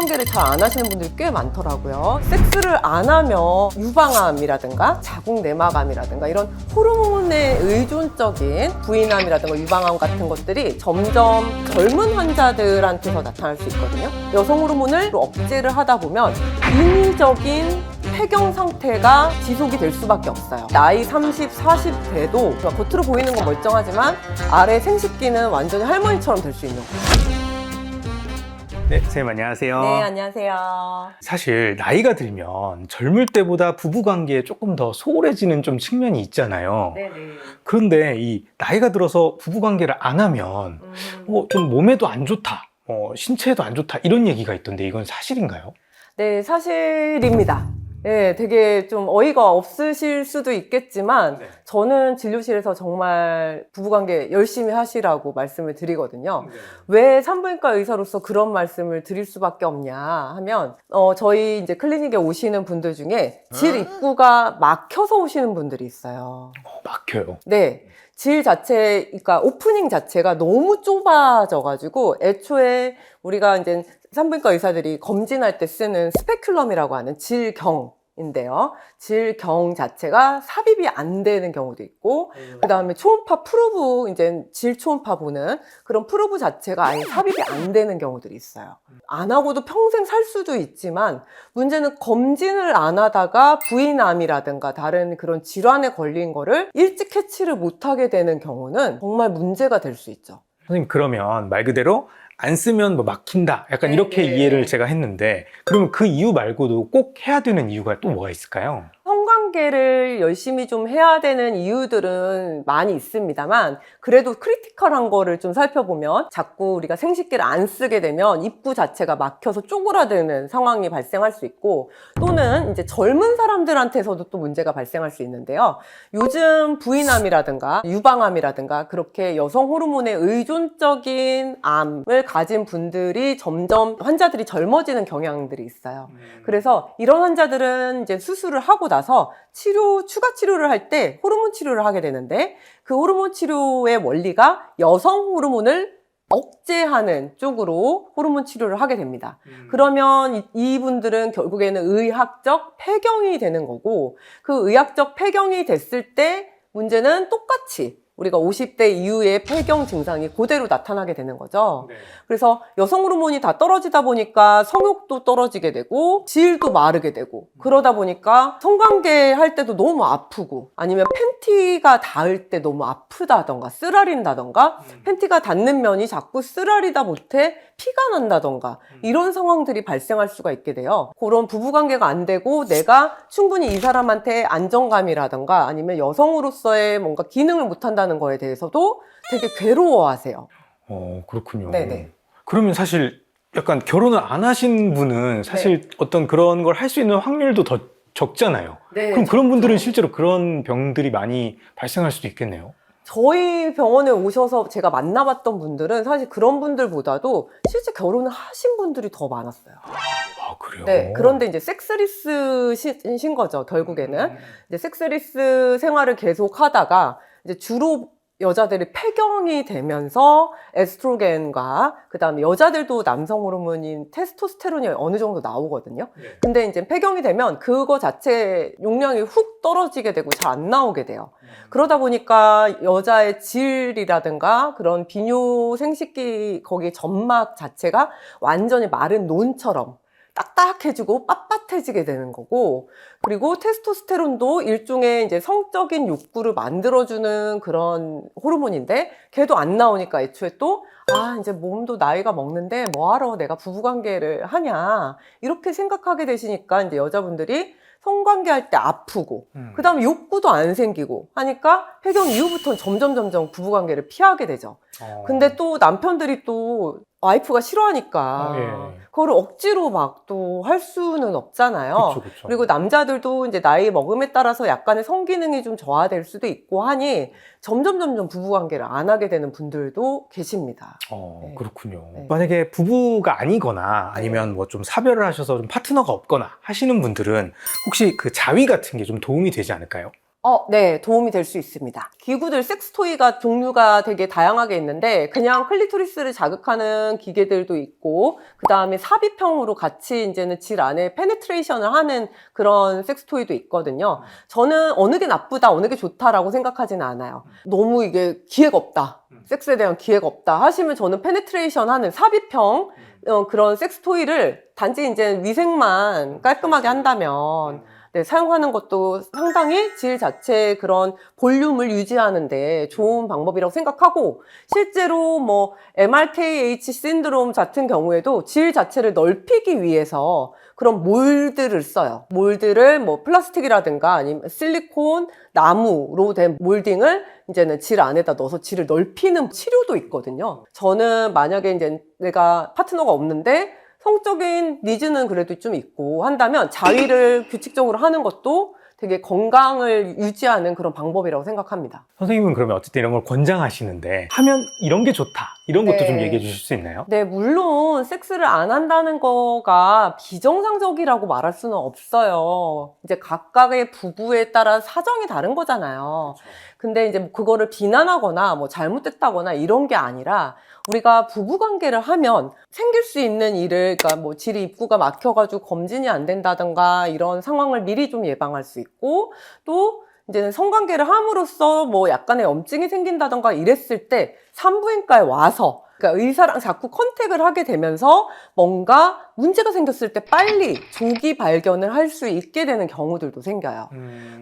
부부관계를 잘 안 하시는 분들이 꽤 많더라고요. 섹스를 안 하면 유방암이라든가 자궁 내막암이라든가 이런 호르몬에 의존적인 부인암이라든가 유방암 같은 것들이 점점 젊은 환자들한테서 나타날 수 있거든요. 여성 호르몬을 억제를 하다 보면 인위적인 폐경 상태가 지속이 될 수밖에 없어요. 나이 30, 40 돼도 겉으로 보이는 건 멀쩡하지만 아래 생식기는 완전히 할머니처럼 될 수 있는 거예요. 네, 선생님 안녕하세요. 네, 안녕하세요. 사실 나이가 들면 젊을 때보다 부부관계에 조금 더 소홀해지는 좀 측면이 있잖아요. 네네. 그런데 이 나이가 들어서 부부관계를 안 하면 좀 몸에도 안 좋다, 신체에도 안 좋다 이런 얘기가 있던데 이건 사실인가요? 네, 사실입니다. 네, 되게 좀 어이가 없으실 수도 있겠지만 네. 저는 진료실에서 정말 부부관계 열심히 하시라고 말씀을 드리거든요. 왜 산부인과 의사로서 그런 말씀을 드릴 수밖에 없냐 하면 저희 이제 클리닉에 오시는 분들 중에 질 입구가 막혀서 오시는 분들이 있어요. 막혀요. 네. 질 자체, 그러니까 오프닝 자체가 너무 좁아져가지고 애초에 우리가 이제 산부인과 의사들이 검진할 때 쓰는 스페큘럼이라고 하는 질경인데요. 질경 자체가 삽입이 안 되는 경우도 있고, 그 다음에 초음파 프로브, 이제 질 초음파 보는 그런 프로브 자체가 아예 삽입이 안 되는 경우들이 있어요. 안 하고도 평생 살 수도 있지만, 문제는 검진을 안 하다가 부인암이라든가 다른 그런 질환에 걸린 거를 일찍 캐치를 못하게 되는 경우는 정말 문제가 될 수 있죠. 선생님 그러면 말 그대로 안 쓰면 뭐 막힌다 약간 네, 이렇게 네. 이해를 제가 했는데 그러면 그 이유 말고도 꼭 해야 되는 이유가 또 뭐가 있을까요? 성관계를 열심히 좀 해야 되는 이유들은 많이 있습니다만 그래도 크리티컬한 거를 좀 살펴보면 자꾸 우리가 생식기를 안 쓰게 되면 입구 자체가 막혀서 쪼그라드는 상황이 발생할 수 있고 또는 이제 젊은 사람들한테서도 또 문제가 발생할 수 있는데요. 요즘 부인암이라든가 유방암이라든가 그렇게 여성 호르몬에 의존적인 암을 가진 분들이 점점 환자들이 젊어지는 경향들이 있어요. 그래서 이런 환자들은 이제 수술을 하고 나서 추가 치료를 할 때 호르몬 치료를 하게 되는데 그 호르몬 치료의 원리가 여성 호르몬을 억제하는 쪽으로 호르몬 치료를 하게 됩니다. 그러면 이분들은 결국에는 의학적 폐경이 되는 거고 그 의학적 폐경이 됐을 때 문제는 똑같이 우리가 50대 이후에 폐경 증상이 그대로 나타나게 되는 거죠. 네. 그래서 여성 호르몬이 다 떨어지다 보니까 성욕도 떨어지게 되고 질도 마르게 되고 그러다 보니까 성관계 할 때도 너무 아프고 아니면 팬티가 닿을 때 너무 아프다던가 쓰라린다던가 팬티가 닿는 면이 자꾸 쓰라리다 못해 피가 난다던가 이런 상황들이 발생할 수가 있게 돼요. 그런 부부관계가 안 되고 내가 충분히 이 사람한테 안정감이라던가 아니면 여성으로서의 뭔가 기능을 못한다는 거에 대해서도 되게 괴로워하세요. 그렇군요. 네네. 그러면 사실 약간 결혼을 안 하신 분은 사실 어떤 그런 걸 할 수 있는 확률도 더 적잖아요. 네, 그럼 그런 분들은 실제로 그런 병들이 많이 발생할 수도 있겠네요. 저희 병원에 오셔서 제가 만나봤던 분들은 사실 그런 분들보다도 실제 결혼을 하신 분들이 더 많았어요. 아, 그래요? 네, 그런데 이제 섹스리스신 거죠, 결국에는. 이제 섹스리스 생활을 계속 하다가 이제 주로 여자들이 폐경이 되면서 에스트로겐과 그다음에 여자들도 남성 호르몬인 테스토스테론이 어느 정도 나오거든요. 근데 이제 폐경이 되면 그거 자체 용량이 훅 떨어지게 되고 잘 안 나오게 돼요. 그러다 보니까 여자의 질이라든가 그런 비뇨 생식기 거기 점막 자체가 완전히 마른 논처럼 딱딱해지고 빳빳해지게 되는 거고 그리고 테스토스테론도 일종의 이제 성적인 욕구를 만들어주는 그런 호르몬인데 걔도 안 나오니까 애초에 또 이제 몸도 나이가 먹는데 뭐하러 내가 부부관계를 하냐 이렇게 생각하게 되시니까 이제 여자분들이 성관계할 때 아프고 그 다음에 욕구도 안 생기고 하니까 폐경 이후부터는 점점 부부관계를 피하게 되죠. 근데 또 남편들이 또 와이프가 싫어하니까 그거를 억지로 막 또 할 수는 없잖아요. 그쵸. 그리고 남자들도 이제 나이 먹음에 따라서 약간의 성기능이 좀 저하될 수도 있고 하니 점점 부부관계를 안 하게 되는 분들도 계십니다. 네. 그렇군요. 네. 만약에 부부가 아니거나 아니면 뭐 좀 사별을 하셔서 좀 파트너가 없거나 하시는 분들은 혹시 그 자위 같은 게 좀 도움이 되지 않을까요? 네, 도움이 될 수 있습니다. 기구들, 섹스토이가 종류가 되게 다양하게 있는데, 그냥 클리토리스를 자극하는 기계들도 있고, 그 다음에 삽입형으로 같이 이제는 질 안에 페네트레이션을 하는 그런 섹스토이도 있거든요. 저는 어느 게 나쁘다, 어느 게 좋다라고 생각하지는 않아요. 너무 이게 기회가 없다. 섹스에 대한 기회가 없다 하시면 저는 페네트레이션 하는 삽입형 그런 섹스토이를 단지 이제 위생만 깔끔하게 한다면 네, 사용하는 것도 상당히 질 자체의 그런 볼륨을 유지하는데 좋은 방법이라고 생각하고, 실제로 뭐 MRKH 신드롬 같은 경우에도 질 자체를 넓히기 위해서 그런 몰드를 써요. 몰드를 뭐 플라스틱이라든가 아니면 실리콘, 나무로 된 몰딩을 이제는 질 안에다 넣어서 질을 넓히는 치료도 있거든요. 저는 만약에 이제 내가 파트너가 없는데 성적인 니즈는 그래도 좀 있고 한다면 자위를 규칙적으로 하는 것도 되게 건강을 유지하는 그런 방법이라고 생각합니다. 선생님은 그러면 어쨌든 이런 걸 권장하시는데 하면 이런 게 좋다 이런 것도 네. 좀 얘기해 주실 수 있나요? 네, 물론 섹스를 안 한다는 거가 비정상적이라고 말할 수는 없어요. 이제 각각의 부부에 따라 사정이 다른 거잖아요. 근데 이제 뭐 그거를 비난하거나 뭐 잘못됐다거나 이런 게 아니라 우리가 부부 관계를 하면 생길 수 있는 일을, 그러니까 뭐 질이 입구가 막혀가지고 검진이 안 된다든가 이런 상황을 미리 좀 예방할 수 있고, 또 이제는 성관계를 함으로써 뭐 약간의 염증이 생긴다던가 이랬을 때 산부인과에 와서, 그러니까 의사랑 자꾸 컨택을 하게 되면서 뭔가 문제가 생겼을 때 빨리 조기 발견을 할 수 있게 되는 경우들도 생겨요.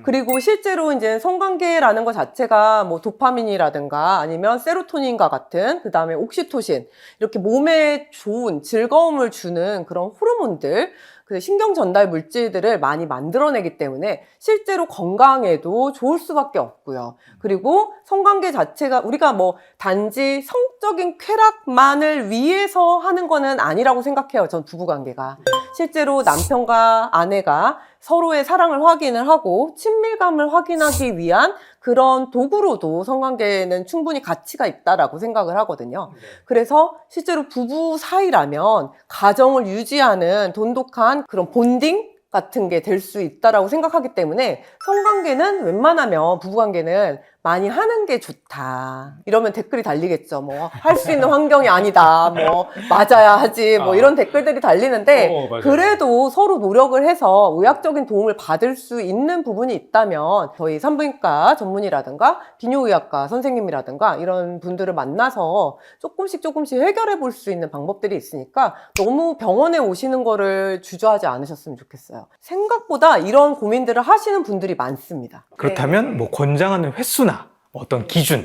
그리고 실제로 이제 성관계라는 것 자체가 뭐 도파민이라든가 아니면 세로토닌과 같은, 그 다음에 옥시토신, 이렇게 몸에 좋은 즐거움을 주는 그런 호르몬들, 그 신경 전달 물질들을 많이 만들어내기 때문에 실제로 건강에도 좋을 수밖에 없고요. 그리고 성관계 자체가 우리가 뭐 단지 성적인 쾌락만을 위해서 하는 거는 아니라고 생각해요. 전 부부관계가. 실제로 남편과 아내가 서로의 사랑을 확인을 하고 친밀감을 확인하기 위한 그런 도구로도 성관계는 충분히 가치가 있다라고 생각을 하거든요. 그래서 실제로 부부 사이라면 가정을 유지하는 돈독한 그런 본딩 같은 게 될 수 있다라고 생각하기 때문에 성관계는 웬만하면 부부관계는 많이 하는 게 좋다. 이러면 댓글이 달리겠죠. 뭐 할 수 있는 환경이 아니다. 뭐 맞아야 하지. 뭐 이런 댓글들이 달리는데 맞아요. 그래도 서로 노력을 해서 의학적인 도움을 받을 수 있는 부분이 있다면 저희 산부인과 전문의라든가 비뇨의학과 선생님이라든가 이런 분들을 만나서 조금씩 해결해 볼 수 있는 방법들이 있으니까 너무 병원에 오시는 거를 주저하지 않으셨으면 좋겠어요. 생각보다 이런 고민들을 하시는 분들이 많습니다. 그렇다면 뭐 권장하는 횟수나 어떤 기준,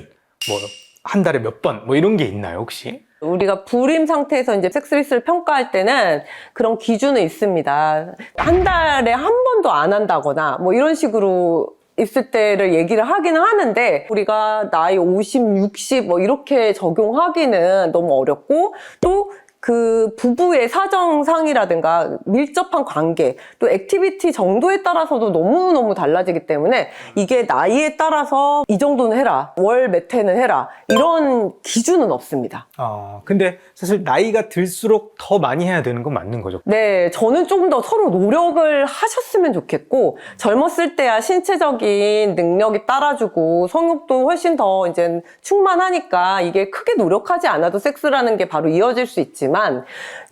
뭐 한 달에 몇 번, 뭐 이런 게 있나요, 혹시? 우리가 불임 상태에서 이제 섹스리스를 평가할 때는 그런 기준은 있습니다. 한 달에 한 번도 안 한다거나 뭐 이런 식으로 있을 때를 얘기를 하기는 하는데, 우리가 나이 50, 60 뭐 이렇게 적용하기는 너무 어렵고, 또 그 부부의 사정상이라든가 밀접한 관계, 또 액티비티 정도에 따라서도 너무너무 달라지기 때문에 이게 나이에 따라서 이 정도는 해라, 월 몇 회는 해라, 이런 기준은 없습니다. 근데 사실 나이가 들수록 더 많이 해야 되는 건 맞는 거죠. 네, 저는 조금 더 서로 노력을 하셨으면 좋겠고, 젊었을 때야 신체적인 능력이 따라주고 성욕도 훨씬 더 이제 충만하니까 이게 크게 노력하지 않아도 섹스라는 게 바로 이어질 수 있지만,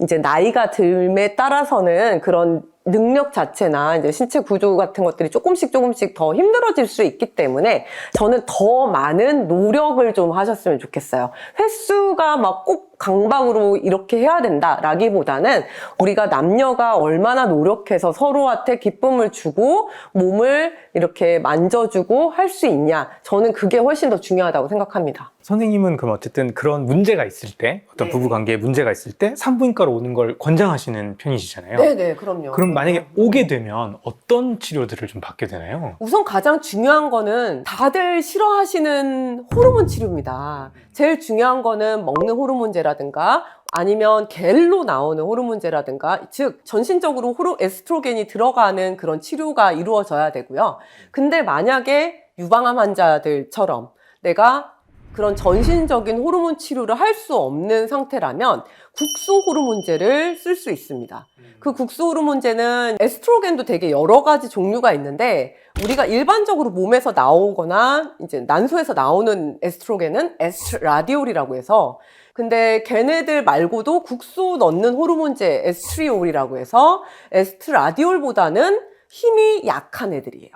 이제 나이가 듦에 따라서는 그런 능력 자체나 이제 신체 구조 같은 것들이 조금씩 더 힘들어질 수 있기 때문에 저는 더 많은 노력을 좀 하셨으면 좋겠어요. 횟수가 막 꼭 강박으로 이렇게 해야 된다라기보다는 우리가 남녀가 얼마나 노력해서 서로한테 기쁨을 주고 몸을 이렇게 만져주고 할 수 있냐, 저는 그게 훨씬 더 중요하다고 생각합니다. 선생님은 그럼 어쨌든 그런 문제가 있을 때, 어떤 부부관계에 문제가 있을 때 산부인과로 오는 걸 권장하시는 편이시잖아요. 네네, 그럼요. 그럼 만약에 오게 되면 어떤 치료들을 좀 받게 되나요? 우선 가장 중요한 거는 다들 싫어하시는 호르몬 치료입니다. 제일 중요한 거는 먹는 호르몬제라든가 아니면 겔로 나오는 호르몬제라든가, 즉 전신적으로 에스트로겐이 들어가는 그런 치료가 이루어져야 되고요. 근데 만약에 유방암 환자들처럼 내가 그런 전신적인 호르몬 치료를 할 수 없는 상태라면 국소 호르몬제를 쓸 수 있습니다. 그 국소 호르몬제는 에스트로겐도 되게 여러 가지 종류가 있는데 우리가 일반적으로 몸에서 나오거나 이제 난소에서 나오는 에스트로겐은 에스트라디올이라고 해서 근데 걔네들 말고도 국소 넣는 호르몬제 에스트리올이라고 해서 에스트라디올보다는 힘이 약한 애들이에요.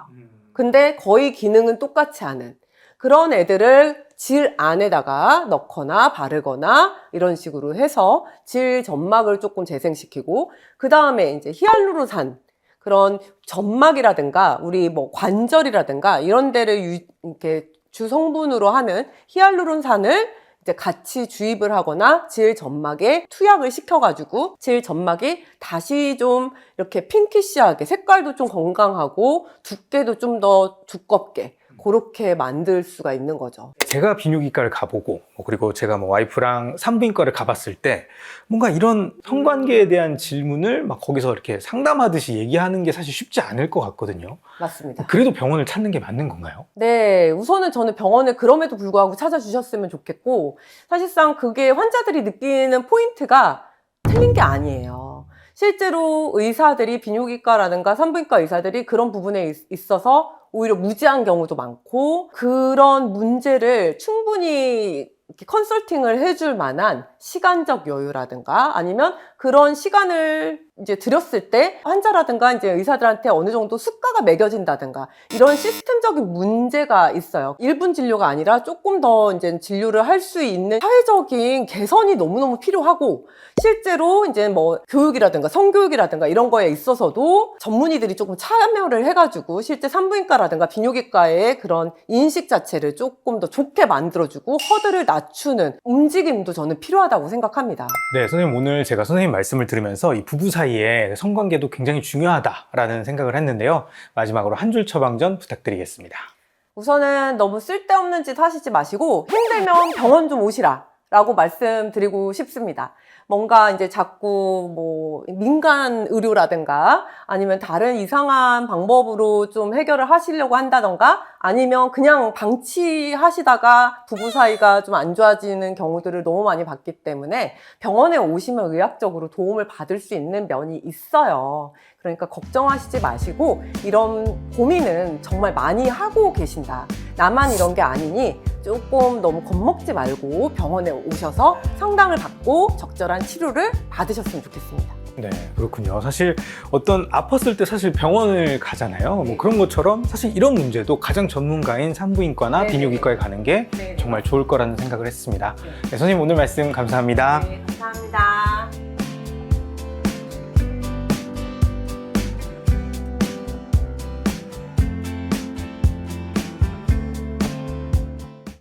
근데 거의 기능은 똑같이 하는 그런 애들을 질 안에다가 넣거나 바르거나 이런 식으로 해서 질 점막을 조금 재생시키고 그 다음에 이제 히알루론산 그런 점막이라든가 우리 뭐 관절이라든가 이런 데를 이렇게 주성분으로 하는 히알루론산을 이제 같이 주입을 하거나 질 점막에 투약을 시켜가지고 질 점막이 다시 좀 이렇게 핑키시하게 색깔도 좀 건강하고 두께도 좀 더 두껍게 그렇게 만들 수가 있는 거죠. 제가 비뇨기과를 가보고 그리고 제가 뭐 와이프랑 산부인과를 가봤을 때 뭔가 이런 성관계에 대한 질문을 막 거기서 이렇게 상담하듯이 얘기하는 게 사실 쉽지 않을 것 같거든요. 맞습니다. 그래도 병원을 찾는 게 맞는 건가요? 네, 우선은 저는 병원을 그럼에도 불구하고 찾아주셨으면 좋겠고 사실상 그게 환자들이 느끼는 포인트가 틀린 게 아니에요. 실제로 의사들이 비뇨기과라든가 산부인과 의사들이 그런 부분에 있어서 오히려 무지한 경우도 많고 그런 문제를 충분히 이렇게 컨설팅을 해줄 만한 시간적 여유라든가 아니면 그런 시간을 이제 들였을 때 환자라든가 이제 의사들한테 어느 정도 수가가 매겨진다든가 이런 시스템적인 문제가 있어요. 1분 진료가 아니라 조금 더 이제 진료를 할 수 있는 사회적인 개선이 너무너무 필요하고 실제로 이제 뭐 교육이라든가 성교육이라든가 이런 거에 있어서도 전문의들이 조금 참여를 해가지고 실제 산부인과라든가 비뇨기과의 그런 인식 자체를 조금 더 좋게 만들어주고 허들을 낮추는 움직임도 저는 필요하다고 생각합니다. 네, 선생님 오늘 제가 선생님 말씀을 들으면서 이 부부 사이에 성관계도 굉장히 중요하다라는 생각을 했는데요. 마지막으로 한 줄 처방전 부탁드리겠습니다. 우선은 너무 쓸데없는 짓 하시지 마시고 힘들면 병원 좀 오시라 라고 말씀드리고 싶습니다. 뭔가 이제 자꾸 뭐 민간 의료라든가 아니면 다른 이상한 방법으로 좀 해결을 하시려고 한다던가 아니면 그냥 방치하시다가 부부 사이가 좀 안 좋아지는 경우들을 너무 많이 봤기 때문에 병원에 오시면 의학적으로 도움을 받을 수 있는 면이 있어요. 그러니까 걱정하시지 마시고 이런 고민은 정말 많이 하고 계신다. 나만 이런 게 아니니 조금 너무 겁먹지 말고 병원에 오셔서 상담을 받고 적절한 치료를 받으셨으면 좋겠습니다. 네, 그렇군요. 사실 어떤 아팠을 때 사실 병원을 가잖아요. 뭐 그런 것처럼 사실 이런 문제도 가장 전문가인 산부인과나 네. 비뇨기과에 가는 게 네. 정말 좋을 거라는 생각을 했습니다. 네, 선생님 오늘 말씀 감사합니다. 네, 감사합니다.